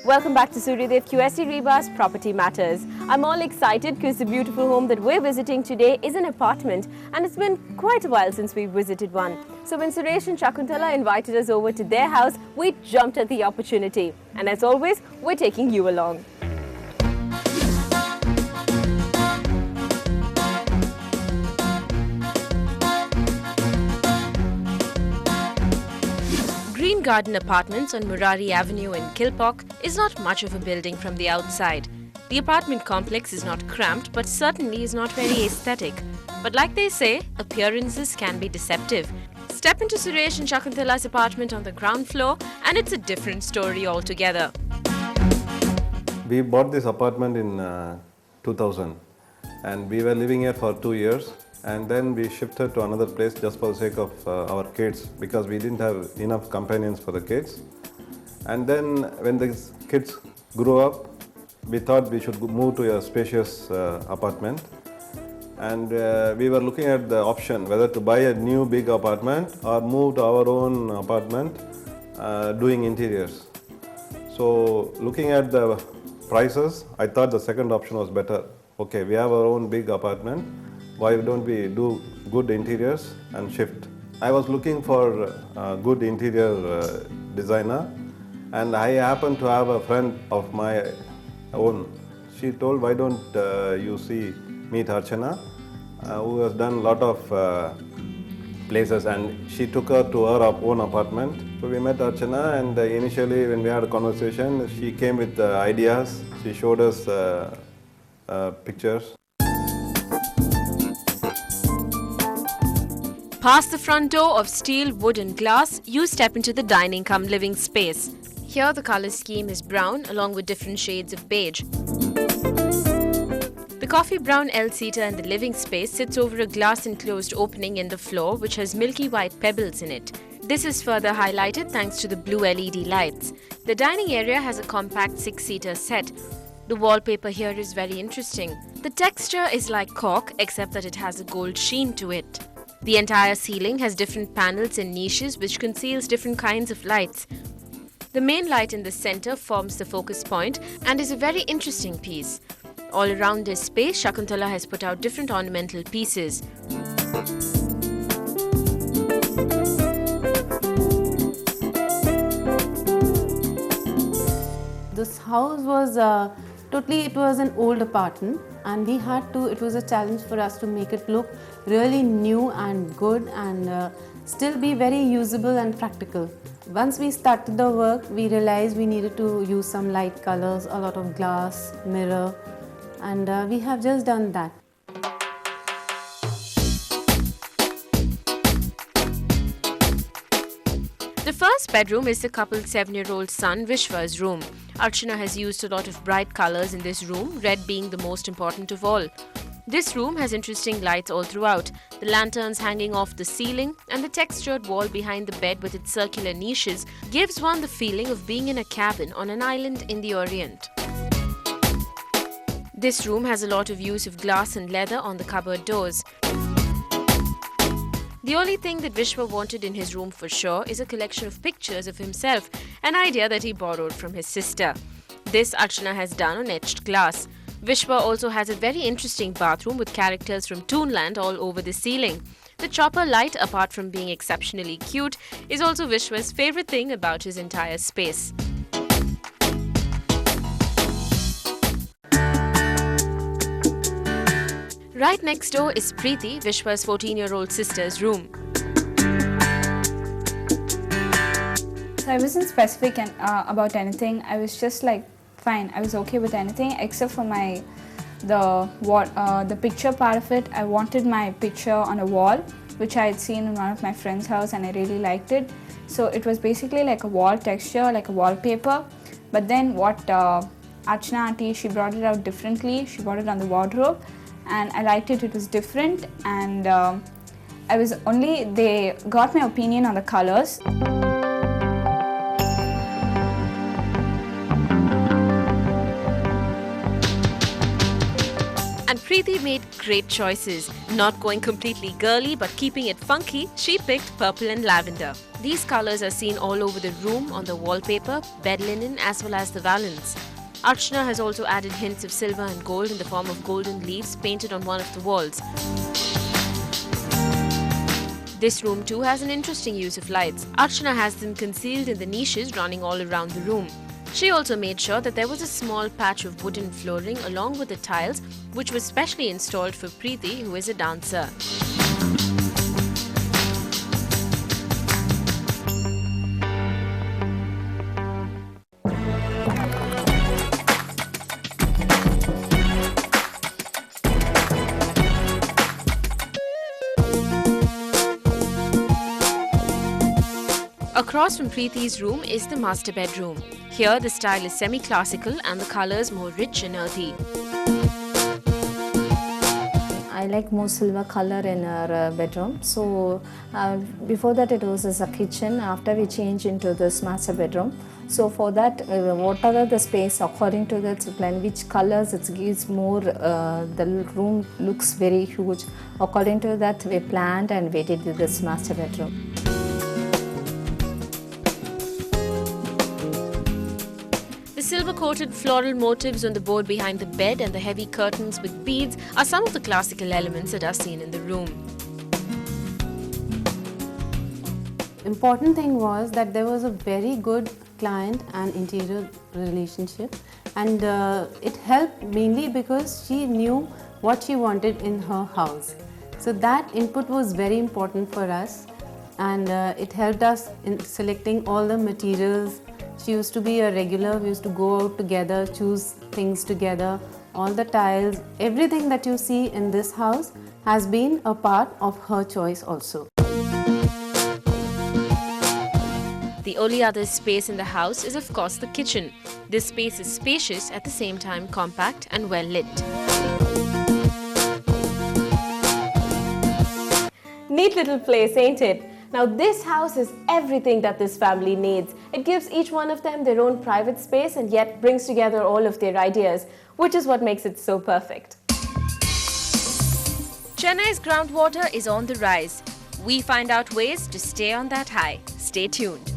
Welcome back to Suryadev QSC Reba's Property Matters. I'm all excited because the beautiful home that we're visiting today is an apartment, and it's been quite a while since we visited one. So when Suresh and Shakuntala invited us over to their house, we jumped at the opportunity. And as always, we're taking you along. Green Garden Apartments on Murari Avenue in Kilpauk is not much of a building from the outside. The apartment complex is not cramped, but certainly is not very aesthetic. But like they say, appearances can be deceptive. Step into Suresh and Shakuntala's apartment on the ground floor and it's a different story altogether. We bought this apartment in 2000 and we were living here for 2 years. And then we shifted to another place just for the sake of our kids, because we didn't have enough companions for the kids. And then when the kids grew up, we thought we should move to a spacious apartment. And we were looking at the option whether to buy a new big apartment or move to our own apartment doing interiors. So looking at the prices, I thought the second option was better. Okay, we have our own big apartment. Why don't we do good interiors and shift? I was looking for a good interior designer, and I happened to have a friend of my own. She told, why don't you meet Archana, who has done a lot of places, and she took her to her own apartment. So we met Archana, and initially when we had a conversation, she came with ideas. She showed us pictures. Past the front door of steel, wood and glass, you step into the dining-cum-living space. Here the colour scheme is brown along with different shades of beige. The coffee brown L-seater in the living space sits over a glass-enclosed opening in the floor which has milky white pebbles in it. This is further highlighted thanks to the blue LED lights. The dining area has a compact 6-seater set. The wallpaper here is very interesting. The texture is like cork except that it has a gold sheen to it. The entire ceiling has different panels and niches which conceals different kinds of lights. The main light in the center forms the focus point and is a very interesting piece. All around this space, Shakuntala has put out different ornamental pieces. This house was it was an old apartment, and it was a challenge for us to make it look really new and good and still be very usable and practical. Once we started the work, we realized we needed to use some light colors, a lot of glass, mirror, and we have just done that. The first bedroom is the couple's 7-year-old son Vishwa's room. Archana has used a lot of bright colors in this room, red being the most important of all. This room has interesting lights all throughout, the lanterns hanging off the ceiling and the textured wall behind the bed with its circular niches gives one the feeling of being in a cabin on an island in the Orient. This room has a lot of use of glass and leather on the cupboard doors. The only thing that Vishwa wanted in his room for sure is a collection of pictures of himself, an idea that he borrowed from his sister. This Archana has done on etched glass. Vishwa also has a very interesting bathroom with characters from Toonland all over the ceiling. The chopper light, apart from being exceptionally cute, is also Vishwa's favorite thing about his entire space. Right next door is Preeti, Vishwa's 14-year-old sister's room. So I wasn't specific about anything. I was just like, fine, I was okay with anything except for the picture part of it. I wanted my picture on a wall, which I had seen in one of my friend's house and I really liked it. So it was basically like a wall texture, like a wallpaper. But then what Archana auntie, she brought it out differently. She brought it on the wardrobe and I liked it. It was different, and they got my opinion on the colors. And Preeti made great choices. Not going completely girly but keeping it funky, she picked purple and lavender. These colors are seen all over the room, on the wallpaper, bed linen as well as the valance. Archana has also added hints of silver and gold in the form of golden leaves painted on one of the walls. This room too has an interesting use of lights. Archana has them concealed in the niches running all around the room. She also made sure that there was a small patch of wooden flooring along with the tiles, which was specially installed for Preeti, who is a dancer. Across from Preeti's room is the master bedroom. Here the style is semi-classical and the colours more rich and earthy. I like more silver color in our bedroom. So before that it was as a kitchen. After we changed into this master bedroom. So for that, whatever the space according to the plan, which colors it gives more, the room looks very huge. According to that, we planned and we did this master bedroom. The silver-coated floral motifs on the board behind the bed and the heavy curtains with beads are some of the classical elements that are seen in the room. Important thing was that there was a very good client and interior relationship, and it helped mainly because she knew what she wanted in her house. So that input was very important for us, and it helped us in selecting all the materials. She used to be a regular, we used to go out together, choose things together, all the tiles, everything that you see in this house has been a part of her choice also. The only other space in the house is of course the kitchen. This space is spacious at the same time compact and well lit. Neat little place, ain't it? Now this house is everything that this family needs. It gives each one of them their own private space and yet brings together all of their ideas, which is what makes it so perfect. Chennai's groundwater is on the rise. We find out ways to stay on that high. Stay tuned.